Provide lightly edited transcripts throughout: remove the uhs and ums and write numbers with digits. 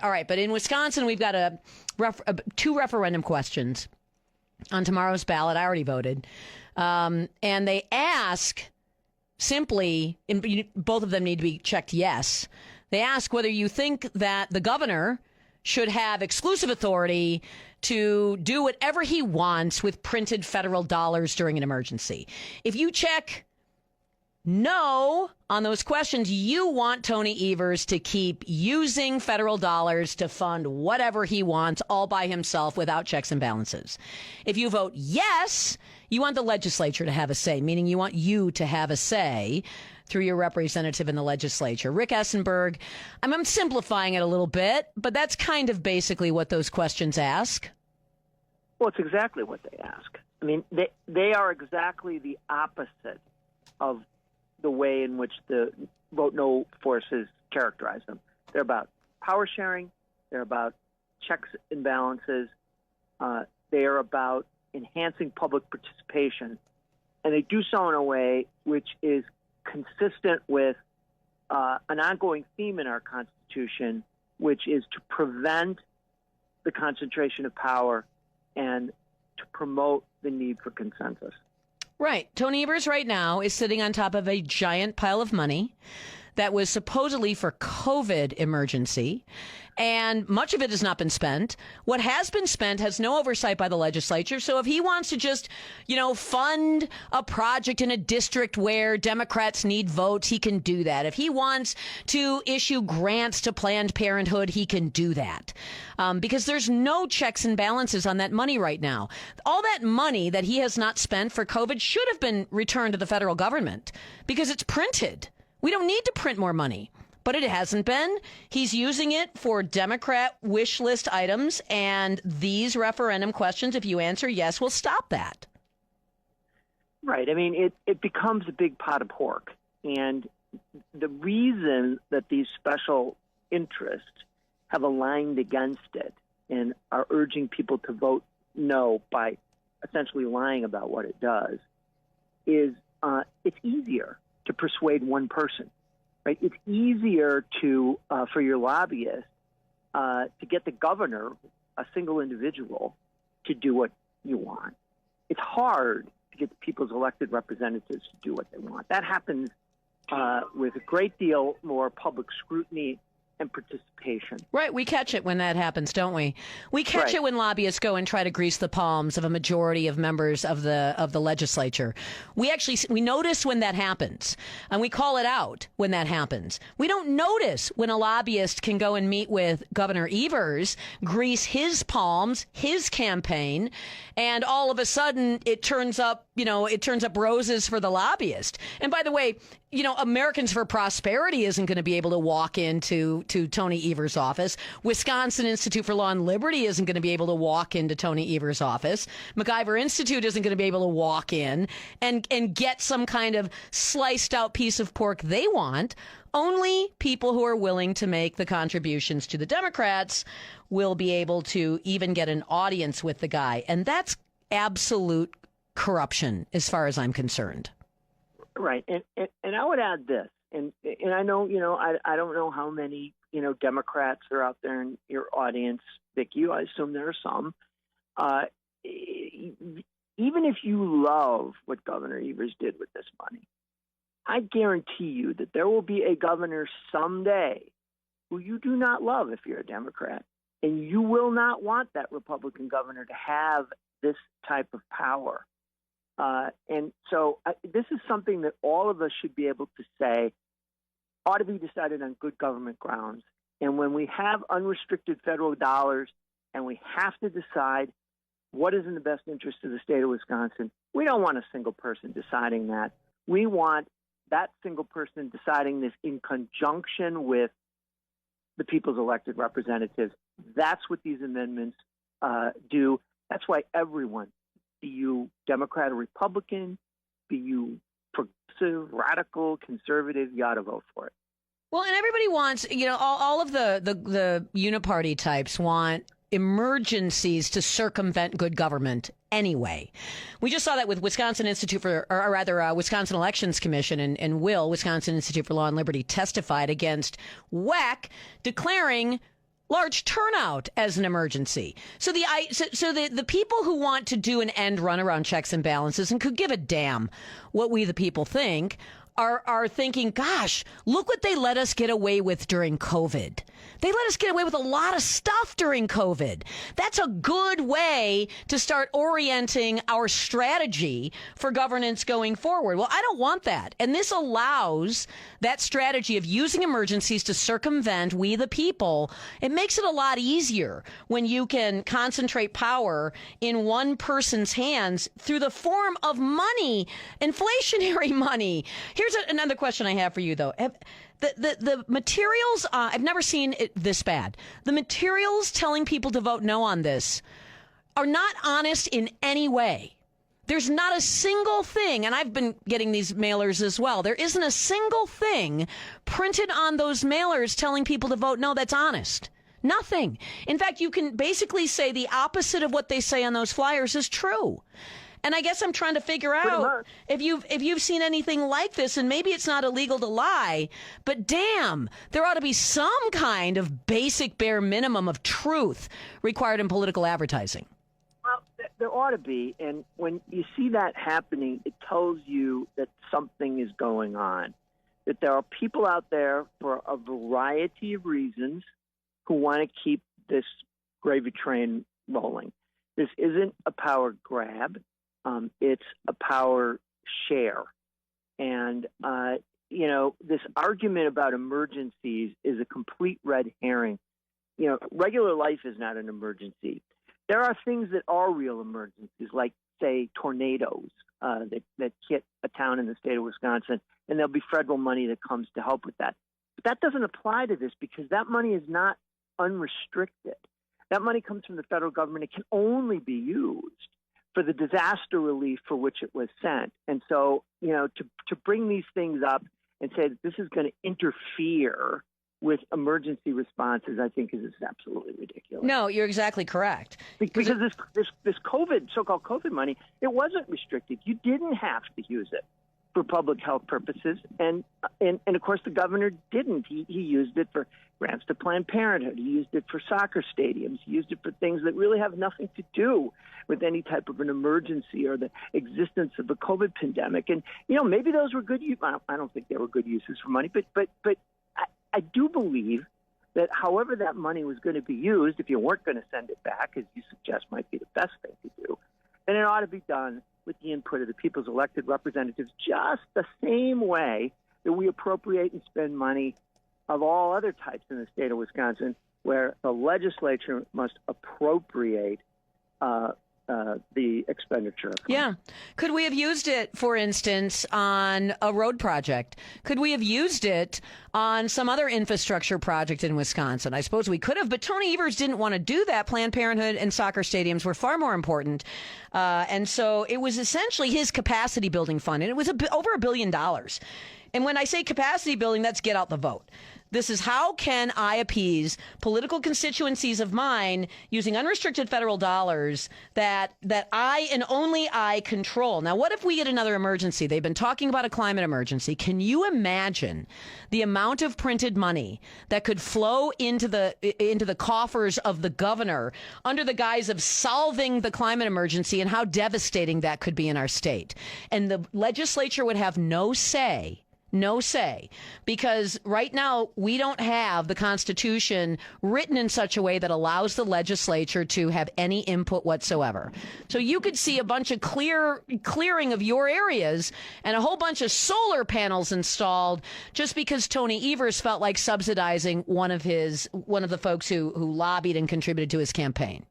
All right, but in Wisconsin, we've got two referendum questions on tomorrow's ballot. I already voted. And they ask simply, both of them need to be checked yes. They ask whether you think that the governor should have exclusive authority to do whatever he wants with printed federal dollars during an emergency. If you check no on those questions, you want Tony Evers to keep using federal dollars to fund whatever he wants all by himself without checks and balances. If you vote yes, you want the legislature to have a say, meaning you want you to have a say through your representative in the legislature. Rick Esenberg, I'm simplifying it a little bit, but that's kind of basically what those questions ask. Well, it's exactly what they ask. I mean, they are exactly the opposite of the way in which the vote no forces characterize them. They're about power sharing. They're about checks and balances. They are about enhancing public participation. And they do so in a way which is consistent with an ongoing theme in our Constitution, which is to prevent the concentration of power and to promote the need for consensus. Right. Tony Evers right now is sitting on top of a giant pile of money that was supposedly for COVID emergency, and much of it has not been spent. What has been spent has no oversight by the legislature. So if he wants to just, fund a project in a district where Democrats need votes, he can do that. If he wants to issue grants to Planned Parenthood, he can do that. Because there's no checks and balances on that money right now. All that money that he has not spent for COVID should have been returned to the federal government because it's printed. We don't need to print more money, but it hasn't been. He's using it for Democrat wish list items, and these referendum questions, if you answer yes, will stop that. Right. I mean, it becomes a big pot of pork. And the reason that these special interests have aligned against it and are urging people to vote no by essentially lying about what it does is it's easier to persuade one person, right? It's easier to for your lobbyist to get the governor, a single individual, to do what you want. It's hard to get the people's elected representatives to do what they want. That happens with a great deal more public scrutiny and participation. Right. We catch it when that happens, don't we? We catch it when lobbyists go and try to grease the palms of a majority of members of the legislature. We notice when that happens, and we call it out when that happens. We don't notice when a lobbyist can go and meet with Governor Evers, grease his palms, his campaign, and all of a sudden it turns up roses for the lobbyist. And by the way, Americans for Prosperity isn't going to be able to walk into Tony Evers' office. Wisconsin Institute for Law and Liberty isn't going to be able to walk into Tony Evers' office. MacIver Institute isn't going to be able to walk in and get some kind of sliced out piece of pork they want. Only people who are willing to make the contributions to the Democrats will be able to even get an audience with the guy. And that's absolute corruption as far as I'm concerned. Right. And I would add this, and I know, I don't know how many, Democrats are out there in your audience, Vicki. I assume there are some. Even if you love what Governor Evers did with this money, I guarantee you that there will be a governor someday who you do not love if you're a Democrat, and you will not want that Republican governor to have this type of power. And so this is something that all of us should be able to say ought to be decided on good government grounds. And when we have unrestricted federal dollars and we have to decide what is in the best interest of the state of Wisconsin, we don't want a single person deciding that. We want that single person deciding this in conjunction with the people's elected representatives. That's what these amendments do. That's why everyone, be you Democrat or Republican, be you progressive, radical, conservative, you ought to vote for it. Well, and everybody wants, all of the uniparty types want emergencies to circumvent good government anyway. We just saw that with Wisconsin Wisconsin Elections Commission and Wisconsin Institute for Law and Liberty testified against WEC, declaring large turnout as an emergency. So the people who want to do an end run around checks and balances and could give a damn what we the people think are thinking, gosh, look what they let us get away with during COVID. They let us get away with a lot of stuff during COVID. That's a good way to start orienting our strategy for governance going forward. Well, I don't want that. And this allows that strategy of using emergencies to circumvent we the people. It makes it a lot easier when you can concentrate power in one person's hands through the form of money, inflationary money. Here's another question I have for you, though. The materials, I've never seen it this bad. The materials telling people to vote no on this are not honest in any way. There's not a single thing, and I've been getting these mailers as well. There isn't a single thing printed on those mailers telling people to vote no that's honest. Nothing. In fact, you can basically say the opposite of what they say on those flyers is true. And I guess I'm trying to figure out if you've seen anything like this, and maybe it's not illegal to lie, but damn, there ought to be some kind of basic bare minimum of truth required in political advertising. Well, there ought to be, and when you see that happening, it tells you that something is going on, that there are people out there for a variety of reasons who want to keep this gravy train rolling. This isn't a power grab. It's a power share. And, this argument about emergencies is a complete red herring. Regular life is not an emergency. There are things that are real emergencies, like, say, tornadoes that hit a town in the state of Wisconsin, and there'll be federal money that comes to help with that. But that doesn't apply to this because that money is not unrestricted. That money comes from the federal government. It can only be used for the disaster relief for which it was sent. And so, to bring these things up and say that this is going to interfere with emergency responses, I think is absolutely ridiculous. No, you're exactly correct. Because this COVID, so-called COVID money, it wasn't restricted. You didn't have to use it for public health purposes. And of course, the governor didn't. He used it for grants to Planned Parenthood. He used it for soccer stadiums. He used it for things that really have nothing to do with any type of an emergency or the existence of the COVID pandemic. And, maybe those were good use. I don't think they were good uses for money, but I do believe that however that money was going to be used, if you weren't going to send it back, as you suggest might be the best thing to do, then it ought to be done with the input of the people's elected representatives, just the same way that we appropriate and spend money of all other types in the state of Wisconsin, where the legislature must appropriate the expenditure. Yeah. Could we have used it, for instance, on a road project? Could we have used it on some other infrastructure project in Wisconsin? I suppose we could have, but Tony Evers didn't want to do that. Planned Parenthood and soccer stadiums were far more important. And so it was essentially his capacity building fund, and it was over $1 billion. And when I say capacity building, that's get out the vote. This is how can I appease political constituencies of mine using unrestricted federal dollars that I and only I control. Now, what if we get another emergency? They've been talking about a climate emergency. Can you imagine the amount of printed money that could flow into the coffers of the governor under the guise of solving the climate emergency, and how devastating that could be in our state? And the legislature would have no say, because right now we don't have the Constitution written in such a way that allows the legislature to have any input whatsoever. So you could see a bunch of clearing of your areas and a whole bunch of solar panels installed just because Tony Evers felt like subsidizing one of the folks who lobbied and contributed to his campaign.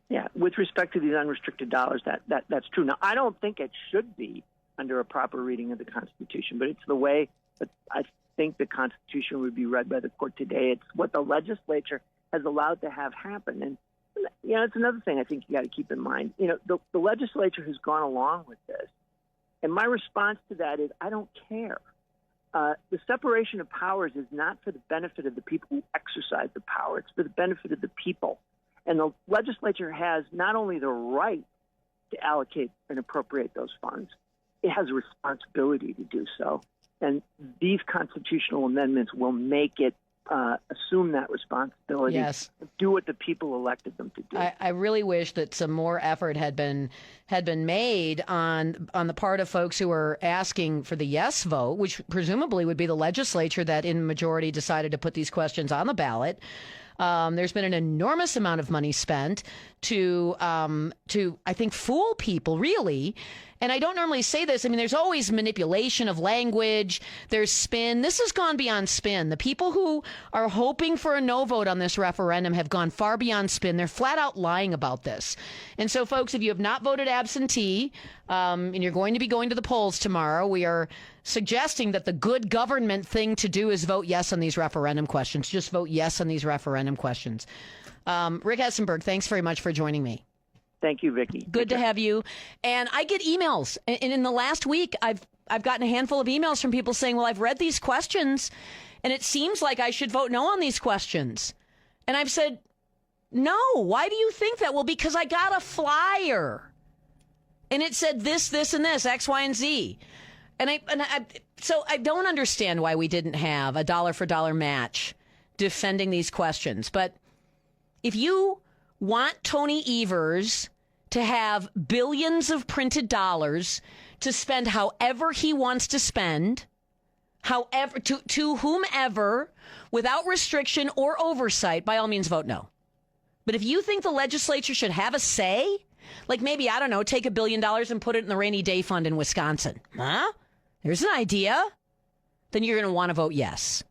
Yeah, with respect to these unrestricted dollars, that's true. Now, I don't think it should be under a proper reading of the Constitution, but it's the way that I think the Constitution would be read by the court today. It's what the legislature has allowed to have happen. And, it's another thing I think you got to keep in mind. The legislature has gone along with this. And my response to that is I don't care. The separation of powers is not for the benefit of the people who exercise the power. It's for the benefit of the people. And the legislature has not only the right to allocate and appropriate those funds, it has a responsibility to do so. And these constitutional amendments will make it assume that responsibility. Yes. Do what the people elected them to do. I really wish that some more effort had been made on the part of folks who are asking for the yes vote, which presumably would be the legislature that in majority decided to put these questions on the ballot. There's been an enormous amount of money spent to I think fool people, really. And I don't normally say this. I mean, there's always manipulation of language. There's spin. This has gone beyond spin. The people who are hoping for a no vote on this referendum have gone far beyond spin. They're flat out lying about this. And so, folks, if you have not voted absentee and you're going to be going to the polls tomorrow, we are suggesting that the good government thing to do is vote yes on these referendum questions. Just vote yes on these referendum questions. Rick Esenberg, thanks very much for joining me. Thank you, Vicki. Good to have you. And I get emails. And in the last week, I've gotten a handful of emails from people saying, well, I've read these questions, and it seems like I should vote no on these questions. And I've said, no. Why do you think that? Well, because I got a flyer. And it said this, this, and this, X, Y, and Z. So I don't understand why we didn't have a dollar for dollar match defending these questions. But if you want Tony Evers to have billions of printed dollars to spend however he wants to spend, however to whomever, without restriction or oversight, by all means vote no. But if you think the legislature should have a say, like maybe, I don't know, take $1 billion and put it in the rainy day fund in Wisconsin. Huh? There's an idea. Then you're going to want to vote yes.